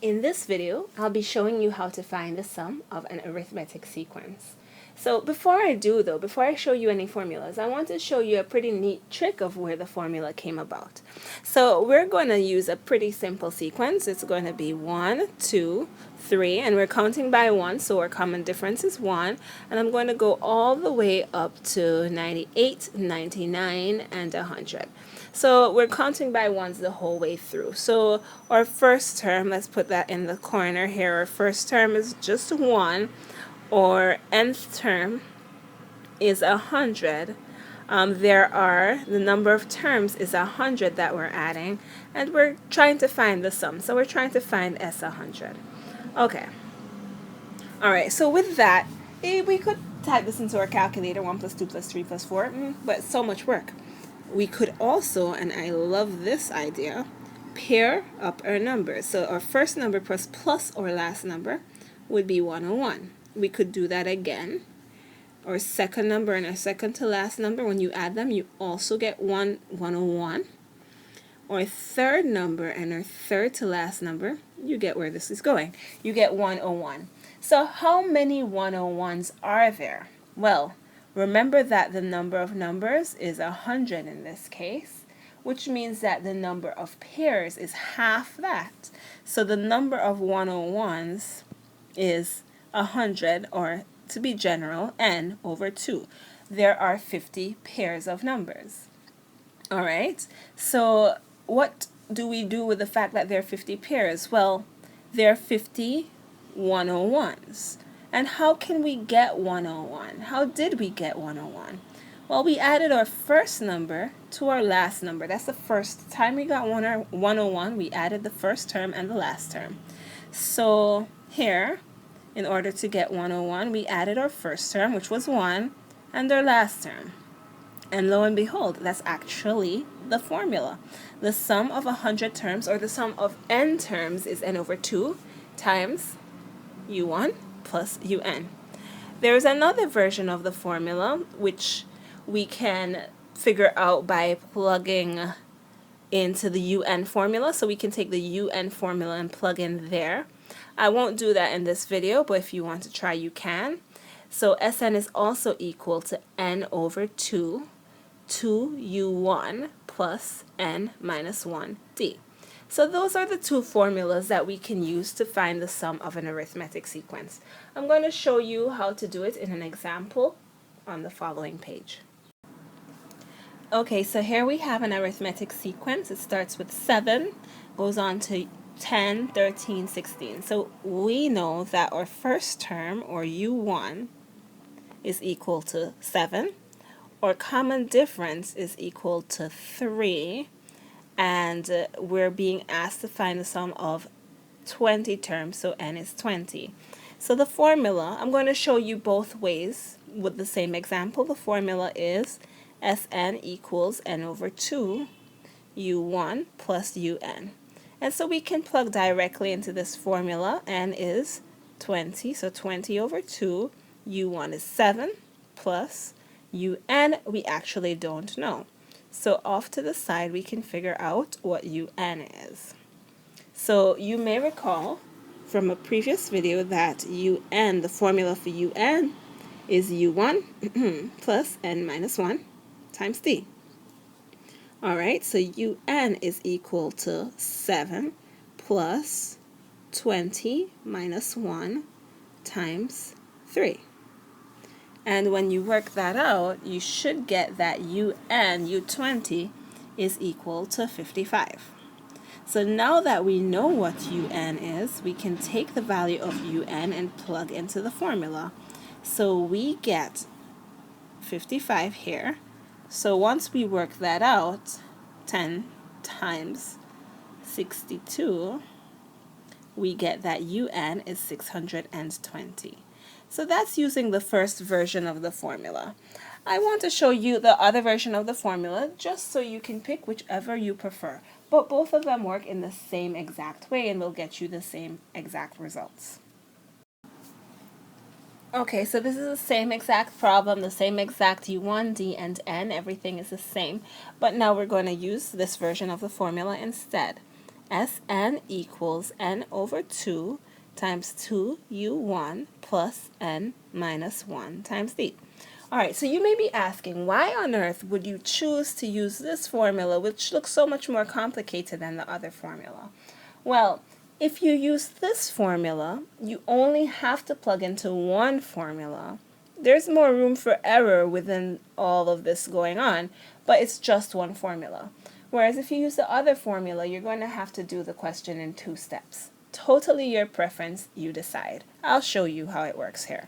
In this video, I'll be showing you how to find the sum of an arithmetic sequence. So before I show you any formulas, I want to show you a pretty neat trick of where the formula came about. So we're going to use a pretty simple sequence. It's going to be 1, 2, 3, and we're counting by 1, so our common difference is 1. And I'm going to go all the way up to 98, 99, and 100. So we're counting by ones the whole way through. So our first term, let's put that in the corner here. Our first term is just 1. Or nth term is 100. The number of terms is 100 that we're adding, and we're trying to find the sum. So we're trying to find S100. Okay. All right. So with that, we could type this into our calculator: 1 plus 2 plus 3 plus 4. But so much work. We could also, and I love this idea, pair up our numbers. So our first number plus our last number would be 101. We could do that again. Our second number and our second to last number, when you add them, you also get 101. Our third number and our third to last number, you get where this is going. You get 101. So how many 101s are there? Well, remember that the number of numbers is 100 in this case, which means that the number of pairs is half that. So the number of 101s is 100, or to be general, n over 2. There are 50 pairs of numbers. All right, so what do we do with the fact that there are 50 pairs? Well, there are 50 101s. And how can we get 101? How did we get 101? Well, we added our first number to our last number. That's the first time we got 101. We added the first term and the last term. So here, in order to get 101, we added our first term, which was 1, and our last term. And lo and behold, that's actually the formula. The sum of 100 terms, or the sum of n terms, is n over 2 times u1 plus un. There's another version of the formula which we can figure out by plugging into the un formula. So we can take the un formula and plug in there. I won't do that in this video, but if you want to try, you can. So Sn is also equal to n over 2 u1 plus n minus 1d. So those are the two formulas that we can use to find the sum of an arithmetic sequence. I'm going to show you how to do it in an example on the following page. Okay, so here we have an arithmetic sequence. It starts with 7, goes on to 10, 13, 16. So we know that our first term, or u1, is equal to 7. Our common difference is equal to 3. And we're being asked to find the sum of 20 terms, so n is 20. So the formula, I'm going to show you both ways with the same example. The formula is Sn equals n over 2 u1 plus un. And so we can plug directly into this formula. N is 20, so 20 over 2. u1 is 7 plus un we actually don't know. So off to the side, we can figure out what un is. So you may recall from a previous video that un, the formula for un, is u1 plus n minus 1 times d. All right, so un is equal to 7 plus 20 minus 1 times 3. And when you work that out, you should get that u20, is equal to 55. So now that we know what un is, we can take the value of un and plug into the formula. So we get 55 here. So once we work that out, 10 times 62, we get that un is 620. So that's using the first version of the formula. I want to show you the other version of the formula just so you can pick whichever you prefer. But both of them work in the same exact way and will get you the same exact results. Okay, so this is the same exact problem, the same exact u1, d, and n. Everything is the same. But now we're going to use this version of the formula instead. Sn equals n over 2 times 2u1 plus n minus 1 times d. All right, so you may be asking, why on earth would you choose to use this formula, which looks so much more complicated than the other formula? Well, if you use this formula, you only have to plug into one formula. There's more room for error within all of this going on, but it's just one formula. Whereas if you use the other formula, you're going to have to do the question in 2 steps. Totally your preference, you decide. I'll show you how it works here.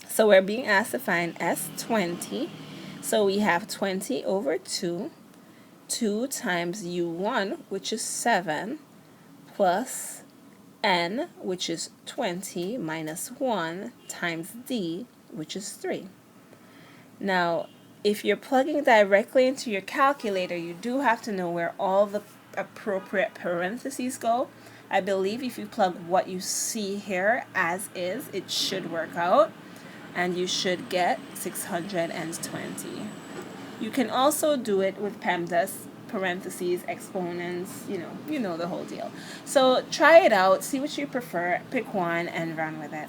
So we're being asked to find S20. So we have 20 over 2, 2 times u1, which is 7, plus n, which is 20, minus 1, times d, which is 3. Now, if you're plugging directly into your calculator, you do have to know where all the appropriate parentheses go. I believe if you plug what you see here as is, it should work out, and you should get 620. You can also do it with PEMDAS, parentheses, exponents, you know the whole deal. So try it out, see what you prefer, pick one, and run with it.